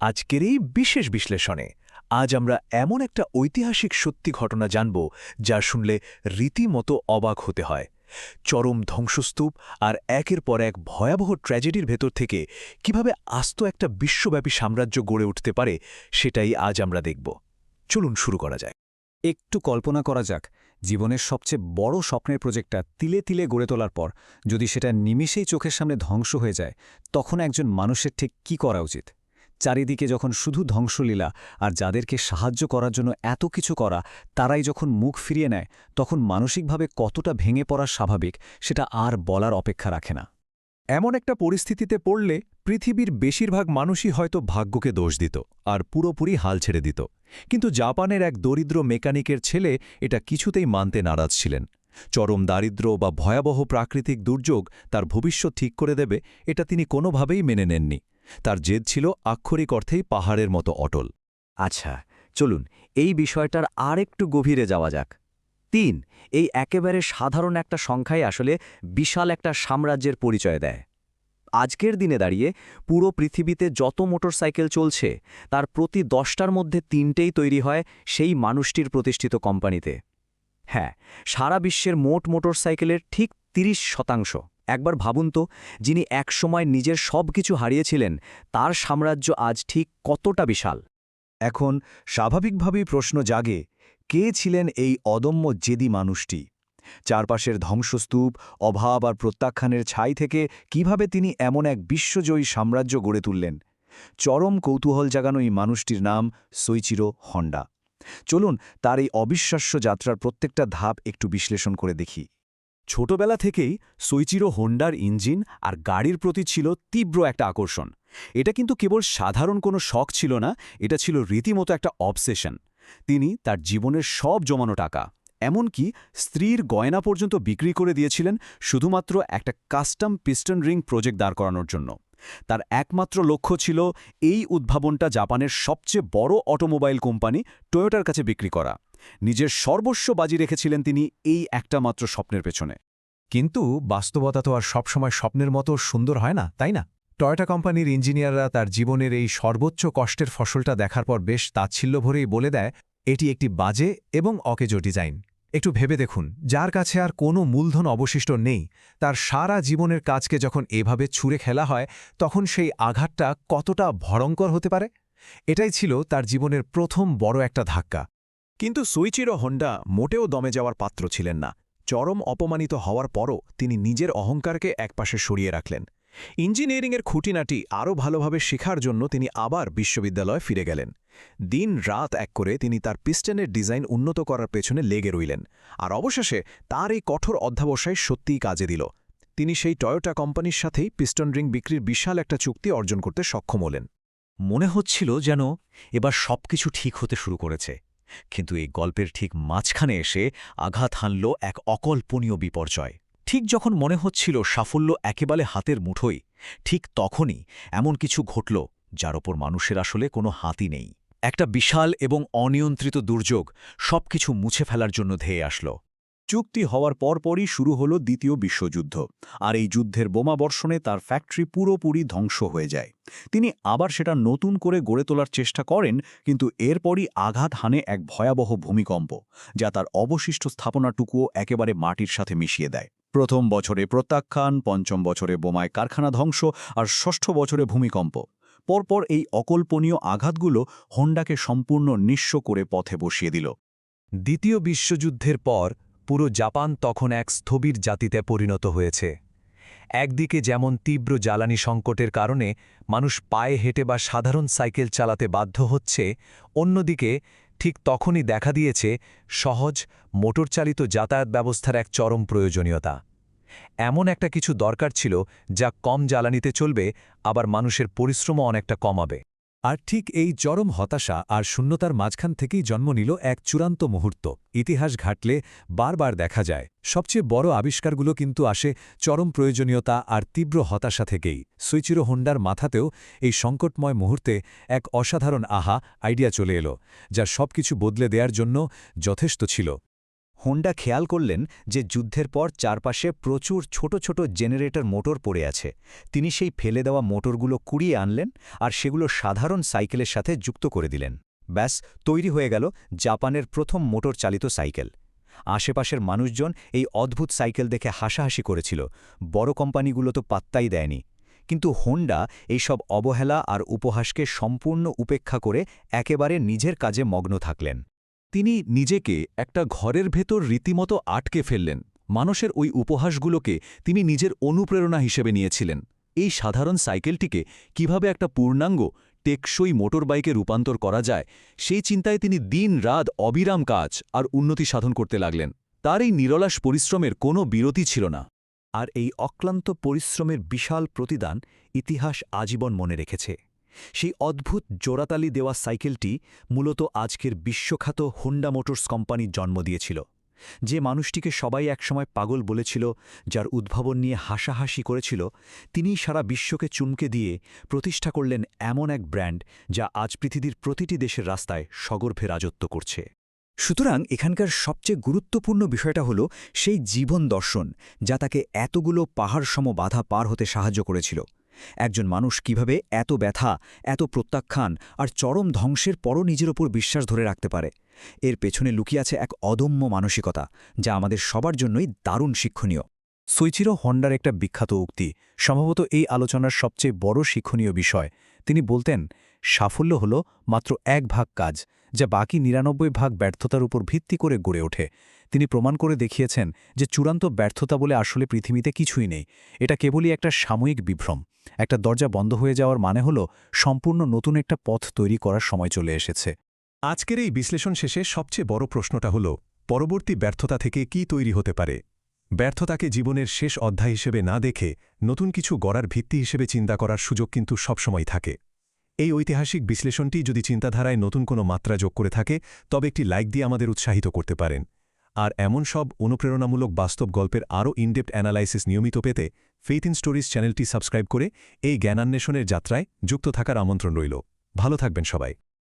আজকের এই বিশেষ বিশ্লেষণে আজ আমরা এমন একটা ঐতিহাসিক সত্যি ঘটনা জানব যা শুনলে রীতিমতো অবাক হতে হয়। চরম ধ্বংসস্তূপ আর একের পর এক ভয়াবহ ট্র্যাজেডির ভেতর থেকে কিভাবে আস্ত একটা বিশ্বব্যাপী সাম্রাজ্য গড়ে উঠতে পারে সেটাই আজ আমরা দেখব। চলুন শুরু করা যায়। একটু কল্পনা করা যাক, জীবনের সবচেয়ে বড় স্বপ্নের প্রজেক্টটা তিলে তিলে গড়ে তোলার পর যদি সেটা নিমিষেই চোখের সামনে ধ্বংস হয়ে যায়, তখন একজন মানুষের ঠিক কী করা উচিত? চারিদিকে যখন শুধু ধ্বংসলীলা, আর যাদেরকে সাহায্য করার জন্য এত কিছু করা, তারাই যখন মুখ ফিরিয়ে নেয়, তখন মানসিকভাবে কতটা ভেঙে পড়া স্বাভাবিক সেটা আর বলার অপেক্ষা রাখে না। এমন একটা পরিস্থিতিতে পড়লে পৃথিবীর বেশিরভাগ মানুষই হয়তো ভাগ্যকে দোষ দিত আর পুরোপুরি হাল ছেড়ে দিত। কিন্তু জাপানের এক দরিদ্র মেকানিকের ছেলে এটা কিছুতেই মানতে নারাজ ছিলেন। চরম দারিদ্র্য বা ভয়াবহ প্রাকৃতিক দুর্যোগ তার ভবিষ্যৎ ঠিক করে দেবে, এটা তিনি কোনোভাবেই মেনে নেননি। তার জেদ ছিল আক্ষরিক অর্থেই পাহাড়ের মতো অটল। আচ্ছা, চলুন এই বিষয়টার আর একটু গভীরে যাওয়া যাক। ৩ এই একেবারে সাধারণ একটা সংখ্যাই আসলে বিশাল একটা সাম্রাজ্যের পরিচয় দেয়। আজকের দিনে দাঁড়িয়ে পুরো পৃথিবীতে যত মোটরসাইকেল চলছে তার প্রতি 10টার মধ্যে 3টেই তৈরি হয় সেই মানুষটির প্রতিষ্ঠিত কোম্পানিতে। হ্যাঁ, সারা বিশ্বের মোট মোটরসাইকেলের ঠিক 30%। একবার ভাবুন তো, যিনি একসময় নিজের সব কিছু হারিয়েছিলেন, তার সাম্রাজ্য আজ ঠিক কতটা বিশাল। এখন স্বাভাবিকভাবেই প্রশ্ন জাগে, কে ছিলেন এই অদম্য জেদি মানুষটি? চারপাশের ধ্বংসস্তূপ, অভাব আর প্রত্যাখ্যানের ছাই থেকে কিভাবে তিনি এমন এক বিশ্বজয়ী সাম্রাজ্য গড়ে তুললেন? চরম কৌতূহল জাগানো এই মানুষটির নাম সোইচিরো হন্ডা। চলুন তার এই অবিশ্বাস্য যাত্রার প্রত্যেকটা ধাপ একটু বিশ্লেষণ করে দেখি। ছোটবেলা থেকেই সোইচিরো হোন্ডার ইঞ্জিন আর গাড়ির প্রতি ছিল তীব্র একটা আকর্ষণ। এটা কিন্তু কেবল সাধারণ কোনো শখ ছিল না, এটা ছিল রীতিমতো একটা অবসেশন। তিনি তার জীবনের সব জমানো টাকা, এমনকি স্ত্রীর গয়না পর্যন্ত বিক্রি করে দিয়েছিলেন শুধুমাত্র একটা কাস্টম পিস্টন রিং প্রজেক্ট দাঁড় করানোর জন্য। তার একমাত্র লক্ষ্য ছিল এই উদ্ভাবনটা জাপানের সবচেয়ে বড় অটোমোবাইল কোম্পানি টয়োটার কাছে বিক্রি করা। নিজের সর্বস্ব বাজি রেখেছিলেন তিনি এই একটা মাত্র স্বপ্নের পেছনে। কিন্তু বাস্তবতা তো আর সবসময় স্বপ্নের মতো সুন্দর হয় না, তাই না? টয়োটা কোম্পানির ইঞ্জিনিয়াররা তার জীবনের এই সর্বোচ্চ কষ্টের ফসলটা দেখার পর বেশ তাচ্ছিল্য ভরেই বলে দেয়, এটি একটি বাজে এবং অকেজো ডিজাইন। একটু ভেবে দেখুন, যার কাছে আর কোনো মূলধন অবশিষ্ট নেই, তার সারা জীবনের কাজকে যখন এভাবে ছুঁড়ে খেলা হয়, তখন সেই আঘাতটা কতটা ভয়ঙ্কর হতে পারে? এটাই ছিল তার জীবনের প্রথম বড় একটা ধাক্কা। কিন্তু সোইচিরো হোন্ডা মোটেও দমে যাওয়ার পাত্র ছিলেন না। চরম অপমানিত হওয়ার পরও তিনি নিজের অহংকারকে একপাশে সরিয়ে রাখলেন। ইঞ্জিনিয়ারিংয়ের খুঁটিনাটি আরও ভালোভাবে শেখার জন্য তিনি আবার বিশ্ববিদ্যালয়ে ফিরে গেলেন। দিন রাত এক করে তিনি তার পিস্টনের ডিজাইন উন্নত করার পেছনে লেগে রইলেন, আর অবশেষে তার এই কঠোর অধ্যাবসায় সত্যিই কাজে দিল। তিনি সেই টয়োটা কোম্পানির সাথেই পিস্টন রিং বিক্রির বিশাল একটা চুক্তি অর্জন করতে সক্ষম হলেন। মনে হচ্ছিল যেন এবার সবকিছু ঠিক হতে শুরু করেছে, কিন্তু এই গল্পের ঠিক মাঝখানে এসে আঘাত হানল এক অকল্পনীয় বিপর্যয়। ঠিক যখন মনে হচ্ছিল সাফল্য একেবারে হাতের মুঠোয়, ঠিক তখনই এমন কিছু ঘটল যার ওপর মানুষের আসলে কোনো হাতই নেই। একটা বিশাল এবং অনিয়ন্ত্রিত দুর্যোগ সবকিছু মুছে ফেলার জন্য ধেয়ে আসল। চুক্তি হওয়ার পরপরই শুরু হল দ্বিতীয় বিশ্বযুদ্ধ, আর এই যুদ্ধের বোমাবর্ষণে তার ফ্যাক্টরি পুরোপুরি ধ্বংস হয়ে যায়। তিনি আবার সেটা নতুন করে গড়ে তোলার চেষ্টা করেন, কিন্তু এরপরই আঘাত হানে এক ভয়াবহ ভূমিকম্প, যা তার অবশিষ্ট স্থাপনাটুকুও একেবারে মাটির সাথে মিশিয়ে দেয়। প্রথম বছরে প্রত্যাখ্যান, পঞ্চম বছরে বোমায় কারখানা ধ্বংস, আর ষষ্ঠ বছরে ভূমিকম্প। পরপর এই অকল্পনীয় আঘাতগুলো হোন্ডাকে সম্পূর্ণ নিঃস্ব করে পথে বসিয়ে দিল। দ্বিতীয় বিশ্বযুদ্ধের পর পুরো জাপান তখন এক স্থবির জাতিতে পরিণত হয়েছে। একদিকে যেমন তীব্র জ্বালানি সংকটের কারণে মানুষ পায়ে হেঁটে বা সাধারণ সাইকেল চালাতে বাধ্য হচ্ছে, অন্যদিকে ঠিক তখনই দেখা দিয়েছে সহজ মোটরচালিত যাতায়াত ব্যবস্থার এক চরম প্রয়োজনীয়তা। এমন একটা কিছু দরকার ছিল যা কম জ্বালানিতে চলবে, আবার মানুষের পরিশ্রমও অনেকটা কমাবে। আর ঠিক এই চরম হতাশা আর শূন্যতার মাঝখান থেকেই জন্ম নিল এক চূড়ান্ত মুহূর্ত। ইতিহাস ঘাটলে বারবার দেখা যায়, সবচেয়ে বড় আবিষ্কারগুলো কিন্তু আসে চরম প্রয়োজনীয়তা আর তীব্র হতাশা থেকেই। সোইচিরো হোন্ডার মাথাতেও এই সংকটময় মুহূর্তে এক অসাধারণ আইডিয়া চলে এলো, যা সবকিছু বদলে দেওয়ার জন্য যথেষ্ট ছিল। হোন্ডা খেয়াল করলেন যে যুদ্ধের পর চারপাশে প্রচুর ছোট ছোট জেনারেটর মোটর পড়ে আছে। তিনি সেই ফেলে দেওয়া মোটরগুলো কুড়িয়ে আনলেন আর সেগুলো সাধারণ সাইকেলের সাথে যুক্ত করে দিলেন। ব্যাস, তৈরি হয়ে গেল জাপানের প্রথম মোটর চালিত সাইকেল। আশেপাশের মানুষজন এই অদ্ভুত সাইকেল দেখে হাসাহাসি করেছিল, বড় কোম্পানিগুলো তো পাত্তাই দেয়নি। কিন্তু হোন্ডা এইসব অবহেলা আর উপহাসকে সম্পূর্ণ উপেক্ষা করে একেবারে নিজের কাজে মগ্ন থাকলেন। তিনি নিজেকে একটা ঘরের ভেতর রীতিমতো আটকে ফেললেন। মানুষের ওই উপহাসগুলোকে তিনি নিজের অনুপ্রেরণা হিসেবে নিয়েছিলেন। এই সাধারণ সাইকেলটিকে কিভাবে একটা পূর্ণাঙ্গ টেকসই মোটর বাইকে রূপান্তর করা যায়, সেই চিন্তায় তিনি দিন-রাত অবিরাম কাজ আর উন্নতি সাধন করতে লাগলেন। তার এই নিরলস পরিশ্রমের কোনো বিরতি ছিল না। আর এই অক্লান্ত পরিশ্রমের বিশাল প্রতিদান ইতিহাস আজীবন মনে রেখেছে। সেই অদ্ভুত জোড়াতালি দেওয়া সাইকেলটি মূলত আজকের বিশ্বখ্যাত হোন্ডা মোটরস কোম্পানির জন্ম দিয়েছিল। যে মানুষটিকে সবাই একসময় পাগল বলেছিল, যার উদ্ভাবন নিয়ে হাসাহাসি করেছিল, তিনিই সারা বিশ্বকে চুমকে দিয়ে প্রতিষ্ঠা করলেন এমন এক ব্র্যান্ড যা আজ পৃথিবীর প্রতিটি দেশের রাস্তায় সগর্ভে রাজত্ব করছে। সুতরাং এখানকার সবচেয়ে গুরুত্বপূর্ণ বিষয়টা হল সেই জীবন দর্শন যা তাকে এতগুলো পাহাড়সম বাধা পার হতে সাহায্য করেছিল। একজন মানুষ কিভাবে এত ব্যথা, এত প্রত্যাখ্যান আর চরম ধ্বংসের পরও নিজের ওপর বিশ্বাস ধরে রাখতে পারে, এর পেছনে লুকিয়ে আছে এক অদম্য মানসিকতা যা আমাদের সবার জন্যই দারুণ শিক্ষণীয়। সোইচিরো হোন্ডার একটা বিখ্যাত উক্তি সম্ভবত এই আলোচনার সবচেয়ে বড় শিক্ষণীয় বিষয়। তিনি বলতেন, সাফল্য হল মাত্র 1 ভাগ কাজ, যা বাকি 99 ভাগ ব্যর্থতার উপর ভিত্তি করে গড়ে ওঠে। তিনি প্রমাণ করে দেখিয়েছেন যে চূড়ান্ত ব্যর্থতা বলে আসলে পৃথিবীতে কিছুই নেই। এটা কেবলই একটা সাময়িক বিভ্রম। একটা দরজা বন্ধ হয়ে যাওয়ার মানে হল সম্পূর্ণ নতুন একটা পথ তৈরি করার সময় চলে এসেছে। আজকের এই বিশ্লেষণ শেষে সবচেয়ে বড় প্রশ্নটা হল, পরবর্তী ব্যর্থতা থেকে কি তৈরি হতে পারে? ব্যর্থতাকে জীবনের শেষ অধ্যায় হিসেবে না দেখে নতুন কিছু গড়ার ভিত্তি হিসেবে চিন্তা করার সুযোগ কিন্তু সবসময় থাকে। এই ঐতিহাসিক বিশ্লেষণটি যদি চিন্তাধারায় নতুন কোনো মাত্রা যোগ করে থাকে, তবে একটি লাইক দিয়ে আমাদের উৎসাহিত করতে পারেন। আর এমন সব অনুপ্রেরণামূলক বাস্তব গল্পের আরও ইনডেপথ অ্যানালাইসিস নিয়মিত পেতে ফেইথ ইন স্টোরিজ চ্যানেলটি সাবস্ক্রাইব করে এই জ্ঞানান্বেষণের যাত্রায় যুক্ত থাকার আমন্ত্রণ রইল। ভালো থাকবেন সবাই।